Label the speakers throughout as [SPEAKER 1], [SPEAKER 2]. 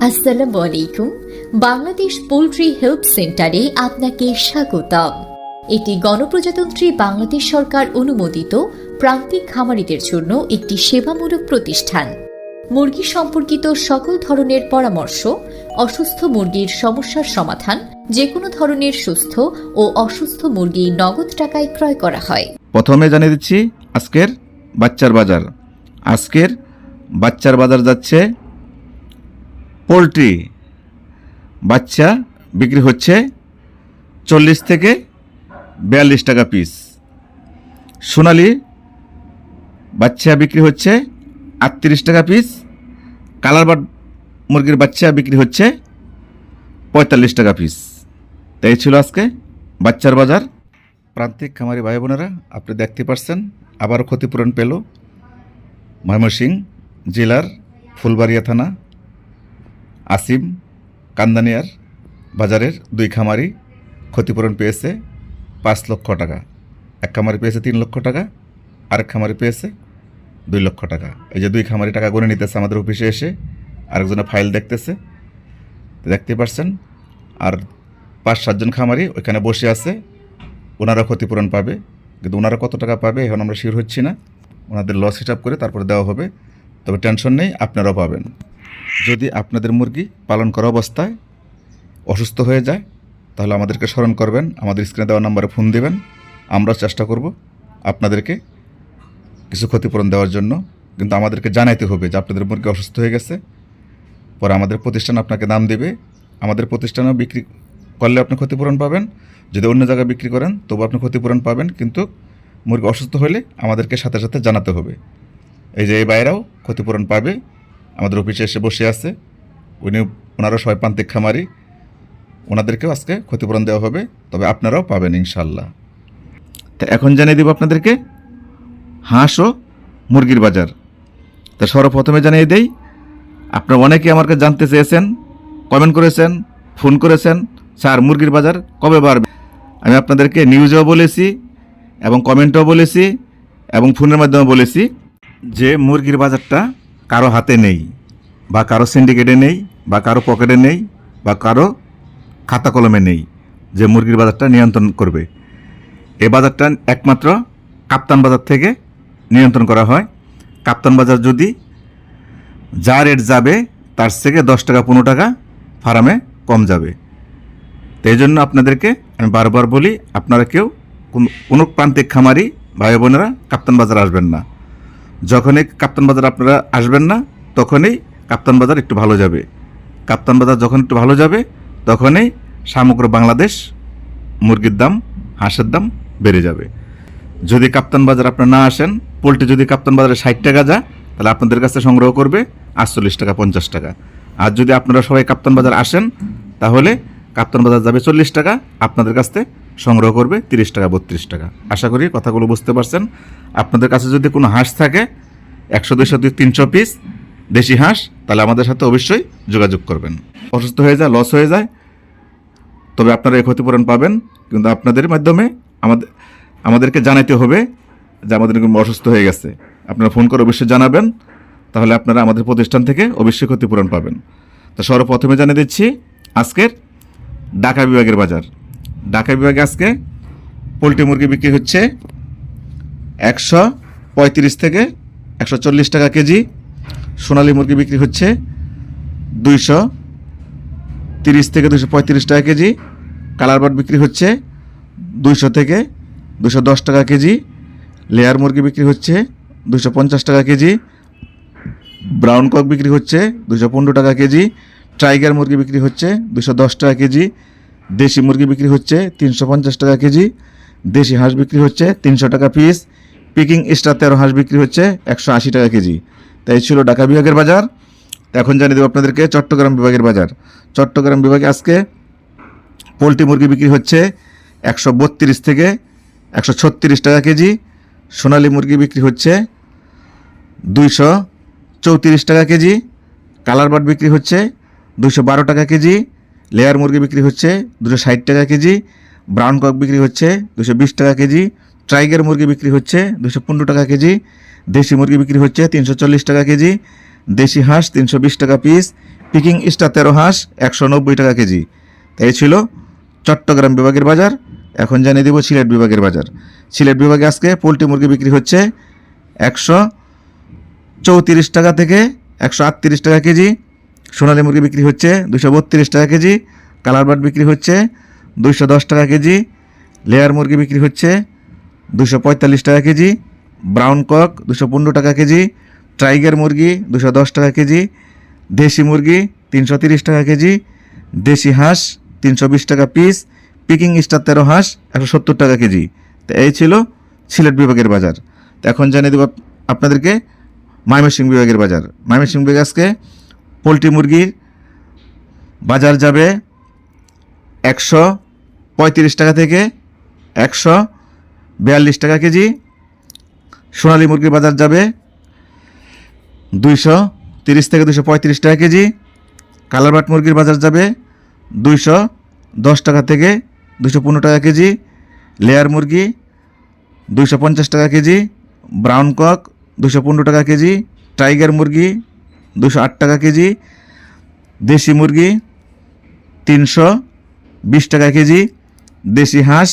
[SPEAKER 1] আসসালামু আলাইকুম। Bangladesh poultry help সেন্টারে আপনাকে স্বাগতম। এটি গণপ্রজাতন্ত্রী বাংলাদেশ সরকার অনুমোদিত প্রান্তিক খামারিদের জন্য একটি সেবামূলক প্রতিষ্ঠান। মুরগি সম্পর্কিত সকল ধরনের পরামর্শ, অসুস্থ মুরগির সমস্যার সমাধান, যে কোনো ধরনের সুস্থ ও অসুস্থ মুরগি নগদ টাকায় ক্রয় করা হয়।
[SPEAKER 2] প্রথমে জানিয়ে দিচ্ছি আজকের বাচ্চার বাজার। আজকের বাচ্চার বাজার যাচ্ছে পোলট্রি বাচ্চা বিক্রি হচ্ছে 40 থেকে 42 টাকা পিস। সোনালি বাচ্চা বিক্রি হচ্ছে 38 টাকা পিস। কালার বার্ড মুরগির বাচ্চা বিক্রি হচ্ছে 45 টাকা পিস। তাই ছিল আজকে বাচ্চার বাজার। প্রান্তিক খামারি ভাই বোনেরা, আপনি দেখতে পাচ্ছেন আবারও ক্ষতিপূরণ পেল ময়মনসিংহ জেলার ফুলবাড়িয়া থানা আসিম কান্দানিয়ার বাজারের দুই খামারি ক্ষতিপূরণ পেয়েছে 5 লক্ষ টাকা। এক খামারি পেয়েছে 3 লক্ষ টাকা, আরেক খামারি পেয়েছে 2 লক্ষ টাকা। এই যে দুই খামারি টাকা গুনে নিতেছে আমাদের অফিসে এসে, আরেকজনের ফাইল দেখতেছে, দেখতে পাচ্ছেন। আর 5-7 জন খামারি ওইখানে বসে আছে, ওনারা ক্ষতিপূরণ পাবে, কিন্তু ওনারা কত টাকা পাবে এখন আমরা শিওর হচ্ছি না। ওনাদের লস হিসাব করে তারপরে দেওয়া হবে, তবে টেনশন নেই, আপনারাও পাবেন। যদি আপনাদের মুরগি পালন করা অবস্থায় অসুস্থ হয়ে যায় তাহলে আমাদেরকে স্মরণ করবেন, আমাদের স্ক্রিনে দেওয়া নাম্বারে ফোন দেবেন। আমরা চেষ্টা করব আপনাদেরকে কিছু ক্ষতিপূরণ দেওয়ার জন্য, কিন্তু আমাদেরকে জানাইতে হবে যে আপনাদের মুরগি অসুস্থ হয়ে গেছে। পরে আমাদের প্রতিষ্ঠান আপনাকে দাম দেবে। আমাদের প্রতিষ্ঠানেও বিক্রি করলে আপনি ক্ষতিপূরণ পাবেন, যদি অন্য জায়গায় বিক্রি করেন তবু আপনি ক্ষতিপূরণ পাবেন, কিন্তু মুরগি অসুস্থ হলে আমাদেরকে সাথে সাথে জানাতে হবে। এই যে এই বাইরেও ক্ষতিপূরণ পাবে, আমাদের অফিসে এসে বসে আছে, ওনারও সবাই প্রান্তিক খামারি, ওনাদেরকেও আজকে ক্ষতিপূরণ দেওয়া হবে, তবে আপনারাও পাবেন ইনশাল্লাহ। তা এখন জানিয়ে দেব আপনাদেরকে হাঁস ও মুরগির বাজার। তা সর্বপ্রথমে জানিয়ে দেই, আপনারা অনেকেই আমার কাছে জানতে চেয়েছেন, কমেন্ট করেছেন, ফোন করেছেন, স্যার মুরগির বাজার কবে বাড়বে। আমি আপনাদেরকে নিউজেও বলেছি এবং কমেন্টেও বলেছি এবং ফোনের মাধ্যমে বলেছি যে মুরগির বাজারটা কারো হাতে নেই, বা কারো সিন্ডিকেটে নেই, বা কারো পকেটে নেই, বা কারো খাতা কলমে নেই যে মুরগির বাজারটা নিয়ন্ত্রণ করবে। এই বাজারটা একমাত্র কাপ্তান বাজার থেকে নিয়ন্ত্রণ করা হয়। কাপ্তান বাজার যদি যা রেট যাবে তার থেকে 10 টাকা 15 টাকা ফার্মে কম যাবে। তো এই জন্য আপনাদেরকে আমি বারবার বলি, আপনারা কেউ কোনো প্রান্তিক খামারি ভাই বোনেরা কাপ্তান বাজার আসবেন না। যখনই কাপ্তান বাজার আপনারা আসবেন না তখনই কাপ্তান বাজার একটু ভালো যাবে। কাপ্তান বাজার যখন একটু ভালো যাবে তখনই সমগ্র বাংলাদেশ মুরগির দাম, হাঁসের দাম বেড়ে যাবে। যদি কাপ্তান বাজার আপনারা না আসেন, পোলট্রি যদি কাপ্তান বাজারে 60 টাকা যায় তাহলে আপনাদের কাছে সংগ্রহ করবে 48 টাকা 50 টাকা। আর যদি আপনারা সবাই কাপ্তান বাজার আসেন তাহলে কাপ্তান বাজার যাবে 40 টাকা, আপনাদের কাছ থেকে সংগ্রহ করবে 30 টাকা 32 টাকা। আশা করি কথাগুলো বুঝতে পারছেন। আপনাদের কাছে যদি কোনো হাঁস থাকে 100 200 300 পিস দেশি হাঁস, তাহলে আমাদের সাথে অবশ্যই যোগাযোগ করবেন। অসুস্থ হয়ে যায়, লস হয়ে যায়, তবে আপনারা এই ক্ষতিপূরণ পাবেন, কিন্তু আপনাদের মাধ্যমে আমাদেরকে জানাতে হবে যে আমাদের অসুস্থ হয়ে গেছে। আপনারা ফোন করে অবশ্যই জানাবেন, তাহলে আপনারা আমাদের প্রতিষ্ঠান থেকে অবশ্যই ক্ষতিপূরণ পাবেন। তো সর্বপ্রথমে জানিয়ে দিচ্ছি আজকের ঢাকা বিভাগের বাজার। ঢাকা বিভাগে আজকে পোলট্রি মুরগি বিক্রি হচ্ছে 135 থেকে 140 টাকা কেজি। সোনালী মুরগি বিক্রি হচ্ছে 230 থেকে 235 টাকা কেজি। কালার বার্ড বিক্রি হচ্ছে 200 থেকে 210 টাকা কেজি। লেয়ার মুরগি বিক্রি হচ্ছে 250 টাকা কেজি। ব্রাউন কক বিক্রি হচ্ছে 215 টাকা কেজি। টাইগার মুরগি বিক্রি হচ্ছে 210 টাকা কেজি। দেশি মুরগি বিক্রি হচ্ছে 350 টাকা কেজি। দেশি হাঁস বিক্রি হচ্ছে 300 টাকা পিস। পিকিং স্টার 13 হাঁস বিক্রি হচ্ছে 180 টাকা কেজি। তাই ছিল ঢাকা বিভাগের বাজার। এখন জানিয়ে দেবো আপনাদেরকে চট্টগ্রাম বিভাগের বাজার। চট্টগ্রাম বিভাগে আজকে পোলট্রি মুরগি বিক্রি হচ্ছে 132 থেকে 136 টাকা কেজি। সোনালী মুরগি বিক্রি হচ্ছে 234 টাকা কেজি। কালার বার্ড বিক্রি হচ্ছে 212 টাকা কেজি। লেয়ার মুরগি বিক্রি হচ্ছে 260 টাকা কেজি। ব্রাউন কক বিক্রি হচ্ছে 220 টাকা কেজি। টাইগার মুরগি বিক্রি হচ্ছে 215 টাকা কেজি। দেশি মুরগি বিক্রি হচ্ছে 340 টাকা কেজি। দেশি হাঁস 320 টাকা পিস, পিকিং স্টার 13 হাঁস 190 টাকা কেজি। এই ছিল চট্টগ্রাম বিভাগের বাজার। এখন জানিয়ে দেব সিলেট বিভাগের বাজার। সিলেট বিভাগে আজকে পোলট্রি মুরগি বিক্রি হচ্ছে 134 টাকা থেকে 138 টাকা কেজি। সোনালী মুরগি বিক্রি হচ্ছে 232 টাকা কেজি। কালার বার্ড বিক্রি হচ্ছে 210 টাকা কেজি। লেয়ার মুরগি বিক্রি হচ্ছে 245 টাকা কেজি। ব্রাউন কক 215 টাকা কেজি। টাইগার মুরগি 210 টাকা কেজি। দেশি মুরগি 330 টাকা কেজি। দেশি হাঁস 320 টাকা পিস, পিকিং স্টার 13 হাঁস 170 টাকা কেজি। তো এই ছিল সিলেট বিভাগের বাজার। তো এখন জানিয়ে দেব আপনাদেরকে ময়মনসিংহ বিভাগের বাজার। ময়মনসিংহ বিভাগে আজকে পোলট্রি মুরগির বাজার যাবে 135 টাকা থেকে 142 টাকা কেজি। সোনালী মুরগির বাজার যাবে 230 থেকে 235 টাকা কেজি। কালারবাট মুরগির বাজার যাবে 210 টাকা থেকে 215 টাকা কেজি। লেয়ার মুরগি 250 টাকা কেজি। ব্রাউন কক 215 টাকা কেজি। টাইগার মুরগি 208 টাকা কেজি। দেশি মুরগি 320 টাকা কেজি। দেশি হাঁস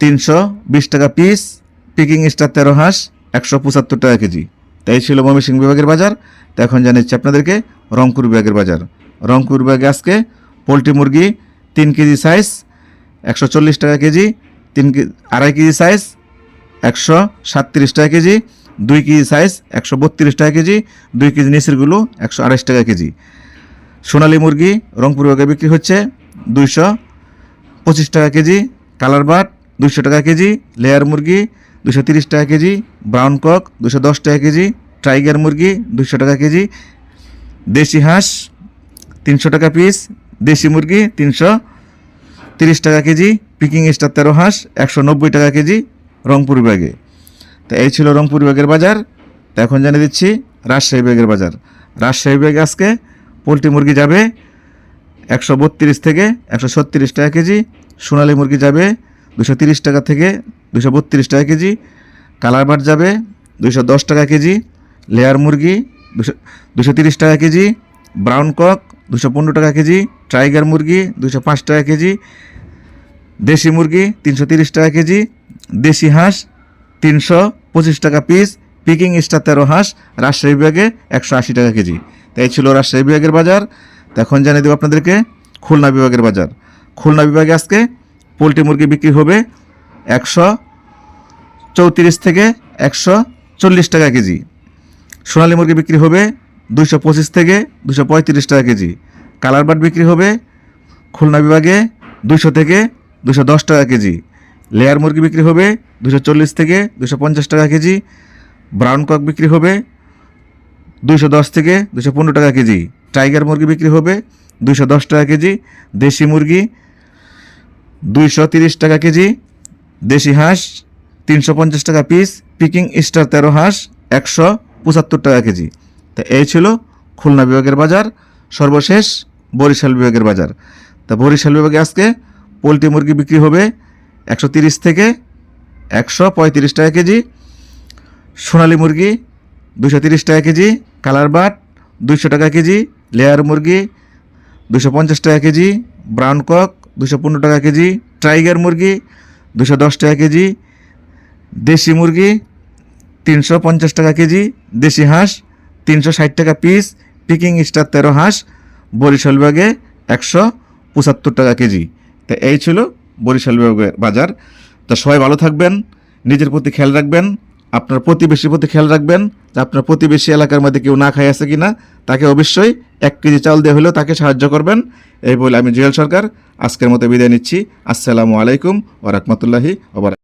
[SPEAKER 2] 320 টাকা পিস, পিকিং স্টার 13 হাঁস 175 টাকা কেজি। তাই ছিল ময়মনসিংহ বিভাগের বাজার। তো এখন জানাচ্ছি আপনাদেরকে রংপুর বিভাগের বাজার। রংপুর বিভাগে আজকে পোলট্রি মুরগি 3 কেজি সাইজ 140 টাকা কেজি। 2.5 কেজি সাইজ 137 টাকা কেজি। 2 কেজি সাইজ 132 টাকা কেজি। 2 কেজি নিচেরগুলো 128 টাকা কেজি। সোনালী মুরগি রংপুর বিভাগে বিক্রি হচ্ছে 225 টাকা কেজি। কালার বাট 200 টাকা কেজি। লেয়ার মুরগি 230 টাকা কেজি। ব্রাউন কক 210 টাকা কেজি। টাইগার মুরগি 200 টাকা কেজি। দেশি হাঁস 300 টাকা পিস। দেশি মুরগি 330 টাকা কেজি। পিকিং স্টার 13 হাঁস 190 টাকা কেজি রংপুর বিভাগে। তো এই ছিল রংপুর বিভাগের বাজার। তো এখন জানিয়ে দিচ্ছি রাজশাহী বিভাগের বাজার। রাজশাহী বিভাগে আজকে পোলট্রি মুরগি যাবে 132 থেকে 136 টাকা কেজি। সোনালী মুরগি যাবে 230 টাকা থেকে 232 টাকা কেজি। কালার বাট যাবে 210 টাকা কেজি। লেয়ার মুরগি 230 টাকা কেজি। ব্রাউন কক 215 টাকা কেজি। টাইগার মুরগি 205 টাকা কেজি। দেশি মুরগি 330 টাকা কেজি। দেশি হাঁস 325 টাকা পিস, পিকিং স্টার 13 হাঁস রাজশাহী বিভাগে 180 টাকা কেজি। তাই ছিল রাজশাহী বিভাগের বাজার। তো এখন জানিয়ে দেবো আপনাদেরকে খুলনা বিভাগের বাজার। খুলনা বিভাগে আজকে পোলট্রি মুরগি বিক্রি হবে 134 থেকে 140 টাকা কেজি। সোনালী মুরগি বিক্রি হবে 225 থেকে 235 টাকা কেজি। কালার বাট বিক্রি হবে খুলনা বিভাগে 200 থেকে 210 টাকা কেজি। লেয়ার মুরগি বিক্রি হবে 240 থেকে 250 টাকা কেজি। ব্রাউন কক বিক্রি হবে 210 থেকে 215 টাকা কেজি। টাইগার মুরগি বিক্রি হবে 210 টাকা কেজি। দেশি মুরগি 230 টাকা কেজি। দেশি হাঁস 350 টাকা পিস, পিকিং স্টার 13 হাঁস 175 টাকা কেজি। তো এই ছিল খুলনা বিভাগের বাজার। সর্বশেষ বরিশাল বিভাগের বাজার। তা বরিশাল বিভাগে আজকে পোলট্রি মুরগি বিক্রি হবে 130 থেকে 135 টাকা কেজি। সোনালী মুরগি 230 টাকা কেজি। কালার বাট 200 টাকা কেজি। লেয়ার মুরগি 250 টাকা কেজি। ব্রাউন কক 215 টাকা কেজি। টাইগার মুরগি 210 টাকা কেজি। দেশি মুরগি 350 টাকা কেজি। দেশি হাঁস 360 টাকা পিস, পিকিং স্টার 13 হাঁস বরিশাল বিভাগে 175 টাকা কেজি। তো এই ছিল বরিশাল বিভাগের বাজার। তো সবাই ভালো থাকবেন, নিজের প্রতি খেয়াল রাখবেন, আপনার প্রতিবেশীর প্রতি খেয়াল রাখবেন যে আপনার প্রতিবেশী এলাকার মধ্যে কেউ না খাই আছে কিনা। তাকে অবশ্যই 1 কেজি চাউল দিয়ে হলেও তাকে সাহায্য করবেন। এই বলে আমি জুয়েল সরকার আজকের মতো বিদায় নিচ্ছি। আসসালামু আলাইকুম ওয়া রাহমাতুল্লাহি ওয়া বারাকাতুহু।